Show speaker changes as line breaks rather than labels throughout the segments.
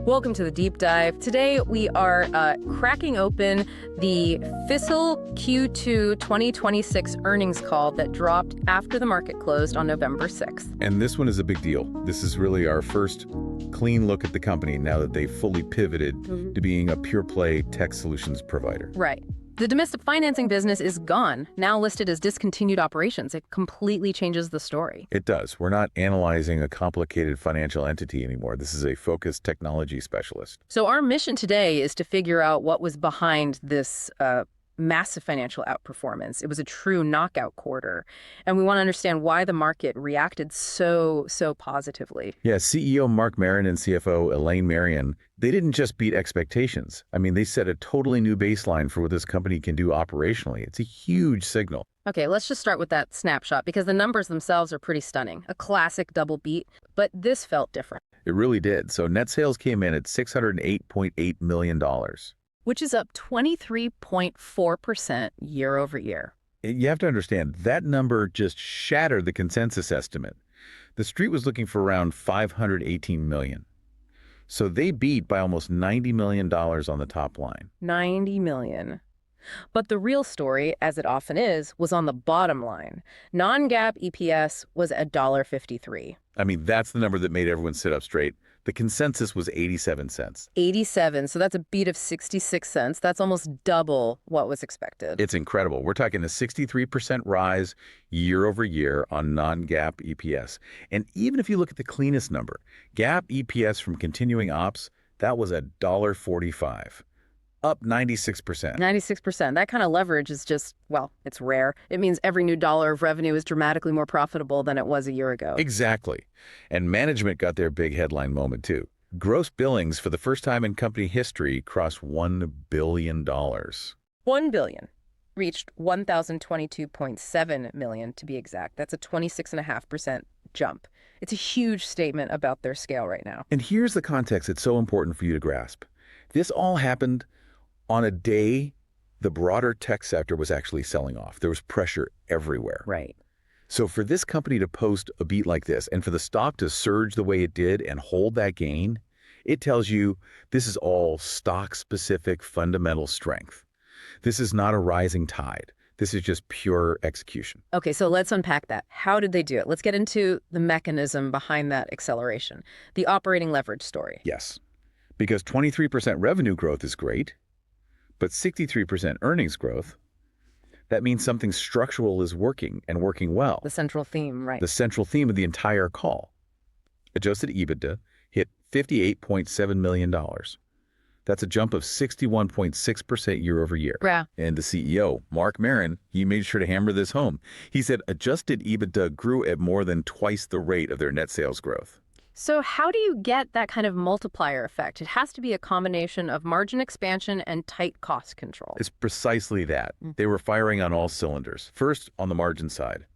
Welcome to the deep dive. Today we are cracking open the fiscal Q2 2026 earnings call that dropped after the market closed on November 6th.
And this one is a big deal. This is really our first clean look at the company now that they've fully pivoted to being a pure play tech solutions provider.
Right. The domestic financing business is gone, now listed as discontinued operations. It completely changes the story.
It does. We're not analyzing a complicated financial entity anymore. This is a focused technology specialist.
So our mission today is to figure out what was behind this massive financial outperformance. It was a true knockout quarter. And we want to understand why the market reacted so positively.
Yeah, CEO Mark Marion and CFO Elaine Marion, they didn't just beat expectations. I mean, they set a totally new baseline for what this company can do operationally. It's a huge signal.
Okay, let's just start with that snapshot because the numbers themselves are pretty stunning. A classic double beat, but this felt different.
It really did. So net sales came in at $608.8 million.
Which is up 23.4% year over year.
You have to understand, that number just shattered the consensus estimate. The street was looking for around $518 million. So they beat by almost $90 million on the top line.
$90 million. But the real story, as it often is, was on the bottom line. Non-GAAP EPS was $1.53.
I mean, that's the number that made everyone sit up straight. The consensus was 87 cents.
87, so that's a beat of 66 cents. That's almost double what was expected.
It's incredible. We're talking a 63% rise year over year on non-GAAP EPS. And even if you look at the cleanest number, GAAP EPS from continuing ops, that was $1.45. Up 96%.
96%. That kind of leverage is just, well, it's rare. It means every new dollar of revenue is dramatically more profitable than it was a year ago.
Exactly. And management got their big headline moment, too. Gross billings for the first time in company history crossed $1 billion.
$1 billion. Reached 1,022.7 million to be exact. That's a 26.5% jump. It's a huge statement about their scale right now.
And here's the context that's so important for you to grasp. This all happened on a day the broader tech sector was actually selling off. There was pressure everywhere.
Right.
So for this company to post a beat like this and for the stock to surge the way it did and hold that gain, it tells you this is all stock-specific fundamental strength. This is not a rising tide. This is just pure execution.
Okay, so let's unpack that. How did they do it? Let's get into the mechanism behind that acceleration, the operating leverage story.
Yes, because 23% revenue growth is great, but 63% earnings growth, that means something structural is working and working well.
The central theme, right.
The central theme of the entire call. Adjusted EBITDA hit $58.7 million. That's a jump of 61.6% year over year.
Yeah.
And the CEO, Mark Marron, he made sure to hammer this home. He said adjusted EBITDA grew at more than twice the rate of their net sales growth.
So how do you get that kind of multiplier effect? It has to be a combination of margin expansion and tight cost control.
It's precisely that. They were firing on all cylinders. First, on the margin side.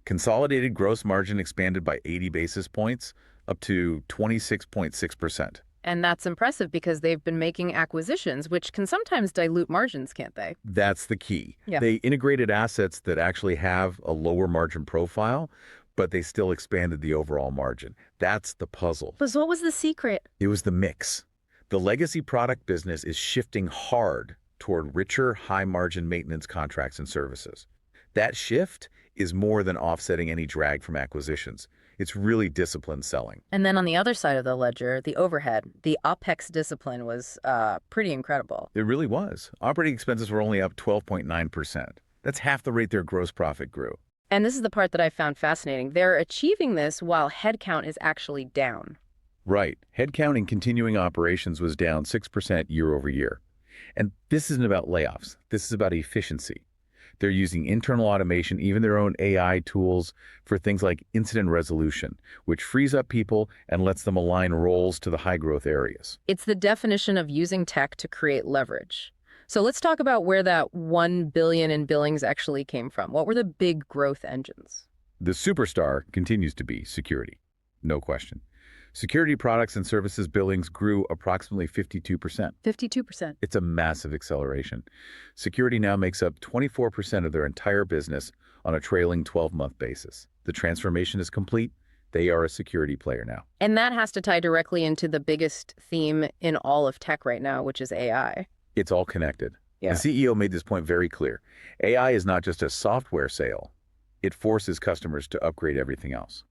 Consolidated gross margin expanded by 80 basis points, up to 26.6%.
And that's impressive because they've been making acquisitions, which can sometimes dilute margins, can't they?
That's the key.
Yeah.
They integrated assets that actually have a lower margin profile, but they still expanded the overall margin. That's the puzzle.
But what was the secret?
It was the mix. The legacy product business is shifting hard toward richer, high-margin maintenance contracts and services. That shift is more than offsetting any drag from acquisitions. It's really disciplined selling.
And then on the other side of the ledger, the overhead, the OPEX discipline was pretty incredible.
It really was. Operating expenses were only up 12.9%. That's half the rate their gross profit grew.
And this is the part that I found fascinating. They're achieving this while headcount is actually down.
Right. Headcount in continuing operations was down 6% year over year. And this isn't about layoffs. This is about efficiency. They're using internal automation, even their own AI tools, for things like incident resolution, which frees up people and lets them align roles to the high-growth areas.
It's the definition of using tech to create leverage. So let's talk about where that $1 billion in billings actually came from. What were the big growth engines?
The superstar continues to be security, no question. Security products and services billings grew approximately 52%.
52%.
It's a massive acceleration. Security now makes up 24% of their entire business on a trailing 12-month basis. The transformation is complete. They are a security player now.
And that has to tie directly into the biggest theme in all of tech right now, which is AI.
It's all connected. The
Yeah.
CEO made this point very clear. AI is not just a software sale. It forces customers to upgrade everything else.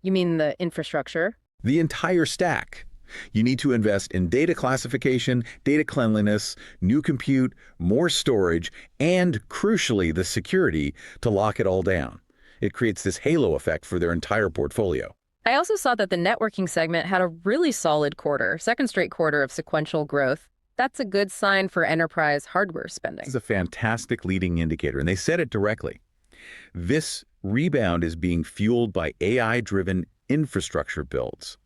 You mean the infrastructure?
The entire stack. You need to invest in data classification, data cleanliness, new compute, more storage, and, crucially, the security to lock it all down. It creates this halo effect for their entire portfolio.
I also saw that the networking segment had a really solid quarter, second straight quarter of sequential growth. That's a good sign for enterprise hardware spending.
This is a fantastic leading indicator, and they said it directly. This rebound is being fueled by AI-driven infrastructure builds.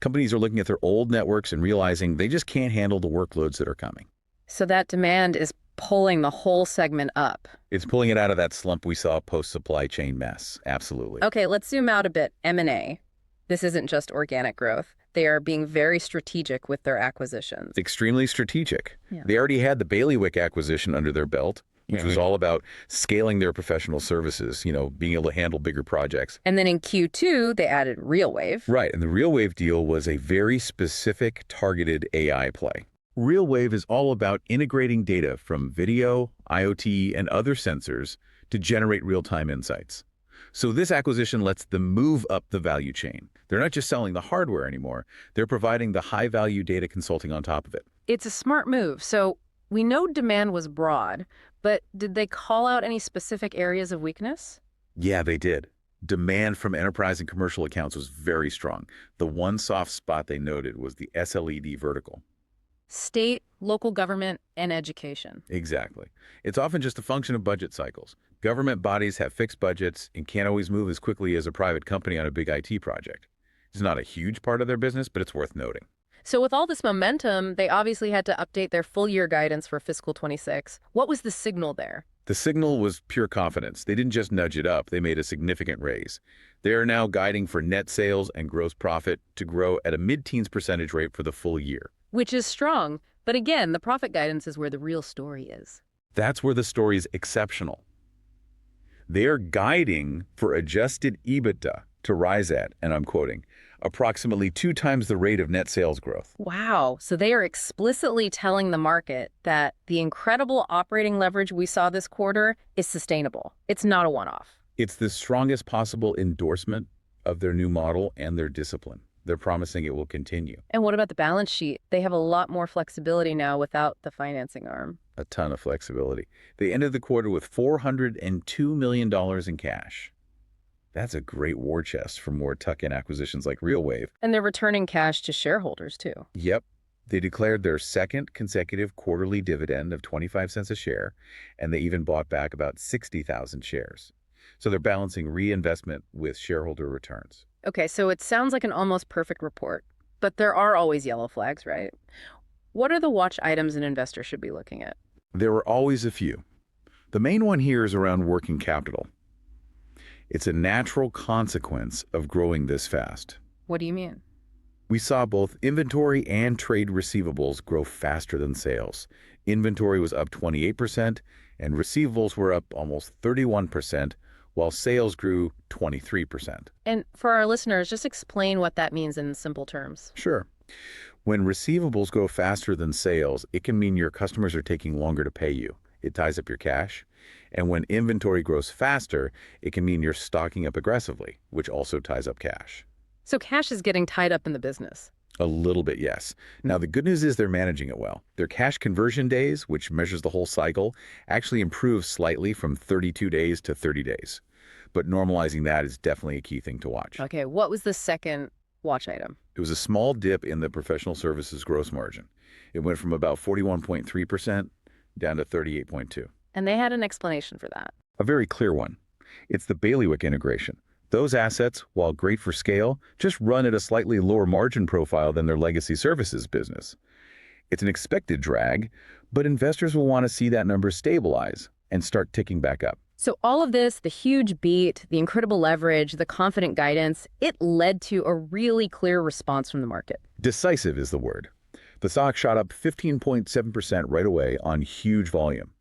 Companies are looking at their old networks and realizing they just can't handle the workloads that are coming.
So that demand is pulling the whole segment up.
It's pulling it out of that slump we saw post-supply chain mess. Absolutely.
Okay, let's zoom out a bit. M&A. This isn't just organic growth. They are being very strategic with their acquisitions.
Extremely strategic.
Yeah.
They already had the Bailiwick acquisition under their belt, which was all about scaling their professional services, being able to handle bigger projects.
And then in Q2, they added Realwave.
Right, and the Realwave deal was a very specific, targeted AI play. Realwave is all about integrating data from video, IoT, and other sensors to generate real-time insights. So this acquisition lets them move up the value chain. They're not just selling the hardware anymore. They're providing the high-value data consulting on top of it.
It's a smart move. So we know demand was broad, but did they call out any specific areas of weakness?
Yeah, they did. Demand from enterprise and commercial accounts was very strong. The one soft spot they noted was the SLED vertical.
State, local government, and education.
Exactly. It's often just a function of budget cycles. Government bodies have fixed budgets and can't always move as quickly as a private company on a big IT project. It's not a huge part of their business, but it's worth noting.
So with all this momentum, they obviously had to update their full-year guidance for fiscal 26. What was the signal there?
The signal was pure confidence. They didn't just nudge it up, they made a significant raise. They are now guiding for net sales and gross profit to grow at a mid-teens % rate for the full year.
Which is strong. But again, the profit guidance is where the real story is.
That's where the story is exceptional. They are guiding for adjusted EBITDA to rise at, and I'm quoting, approximately 2 times the rate of net sales growth.
Wow. So they are explicitly telling the market that the incredible operating leverage we saw this quarter is sustainable. It's not a one-off.
It's the strongest possible endorsement of their new model and their discipline. They're promising it will continue.
And what about the balance sheet? They have a lot more flexibility now without the financing arm.
A ton of flexibility. They ended the quarter with $402 million in cash. That's a great war chest for more tuck-in acquisitions like Realwave.
And they're returning cash to shareholders, too.
Yep. They declared their second consecutive quarterly dividend of 25 cents a share, and they even bought back about 60,000 shares. So they're balancing reinvestment with shareholder returns.
Okay, so it sounds like an almost perfect report, but there are always yellow flags, right? What are the watch items an investor should be looking at?
There were always a few. The main one here is around working capital. It's a natural consequence of growing this fast.
What do you mean?
We saw both inventory and trade receivables grow faster than sales. Inventory was up 28%, and receivables were up almost 31%, while sales grew 23%.
And for our listeners, just explain what that means in simple terms.
Sure. When receivables grow faster than sales, it can mean your customers are taking longer to pay you. It ties up your cash. And when inventory grows faster, it can mean you're stocking up aggressively, which also ties up cash.
So cash is getting tied up in the business.
A little bit, yes. Now, the good news is they're managing it well. Their cash conversion days, which measures the whole cycle, actually improved slightly from 32 days to 30 days. But normalizing that is definitely a key thing to watch.
Okay, what was the second watch item?
It was a small dip in the professional services gross margin. It went from about 41.3% down to 38.2%.
And they had an explanation for that.
A very clear one. It's the Bailiwick integration. Those assets, while great for scale, just run at a slightly lower margin profile than their legacy services business. It's an expected drag, but investors will want to see that number stabilize and start ticking back up.
So all of this, the huge beat, the incredible leverage, the confident guidance, it led to a really clear response from the market.
Decisive is the word. The stock shot up 15.7% right away on huge volume.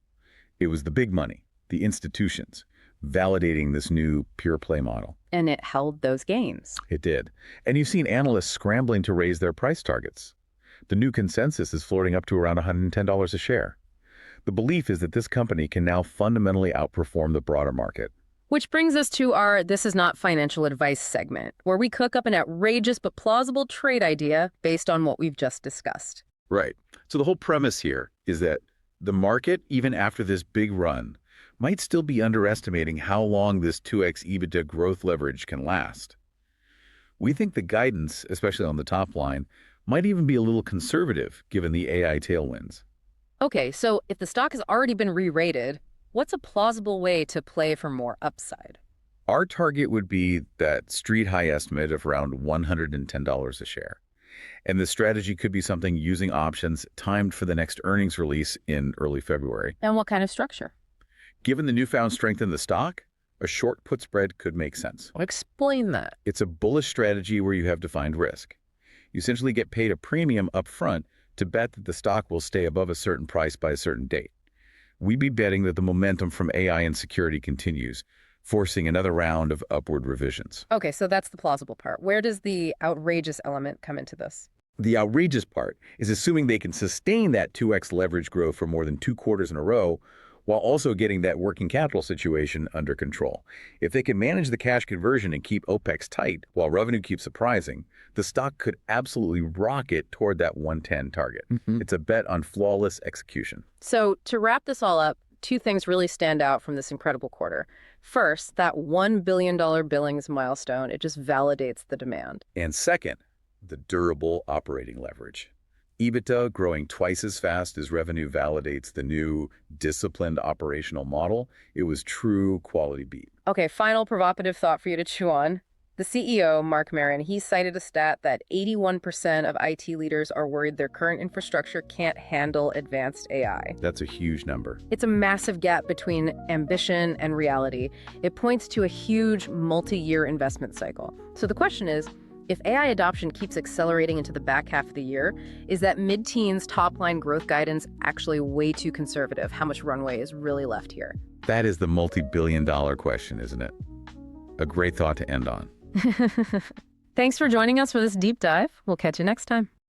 It was the big money, the institutions, validating this new pure play model.
And it held those gains.
It did. And you've seen analysts scrambling to raise their price targets. The new consensus is floating up to around $110 a share. The belief is that this company can now fundamentally outperform the broader market.
Which brings us to our This Is Not Financial Advice segment, where we cook up an outrageous but plausible trade idea based on what we've just discussed.
Right. So the whole premise here is that the market, even after this big run, might still be underestimating how long this 2x EBITDA growth leverage can last. We think the guidance, especially on the top line, might even be a little conservative given the AI tailwinds.
Okay, so if the stock has already been re-rated, what's a plausible way to play for more upside?
Our target would be that street high estimate of around $110 a share. And the strategy could be something using options timed for the next earnings release in early February.
And what kind of structure?
Given the newfound strength in the stock, a short put spread could make sense.
Explain that.
It's a bullish strategy where you have defined risk. You essentially get paid a premium up front to bet that the stock will stay above a certain price by a certain date. We'd be betting that the momentum from AI and security continues, forcing another round of upward revisions.
Okay, so that's the plausible part. Where does the outrageous element come into this?
The outrageous part is assuming they can sustain that 2x leverage growth for more than 2 quarters in a row, while also getting that working capital situation under control. If they can manage the cash conversion and keep OPEX tight while revenue keeps surprising, the stock could absolutely rocket toward that 110 target. It's a bet on flawless execution.
So to wrap this all up, 2 things really stand out from this incredible quarter. First, that $1 billion billings milestone, it just validates the demand.
And second, the durable operating leverage. EBITDA growing twice as fast as revenue validates the new disciplined operational model. It was true quality beat.
Okay, final provocative thought for you to chew on. The CEO, Marion, he cited a stat that 81% of IT leaders are worried their current infrastructure can't handle advanced AI.
That's a huge number.
It's a massive gap between ambition and reality. It points to a huge multi-year investment cycle. So the question is, if AI adoption keeps accelerating into the back half of the year, is that mid-teens top-line growth guidance actually way too conservative? How much runway is really left here?
That is the multi-billion-dollar question, isn't it? A great thought to end on.
Thanks for joining us for this deep dive. We'll catch you next time.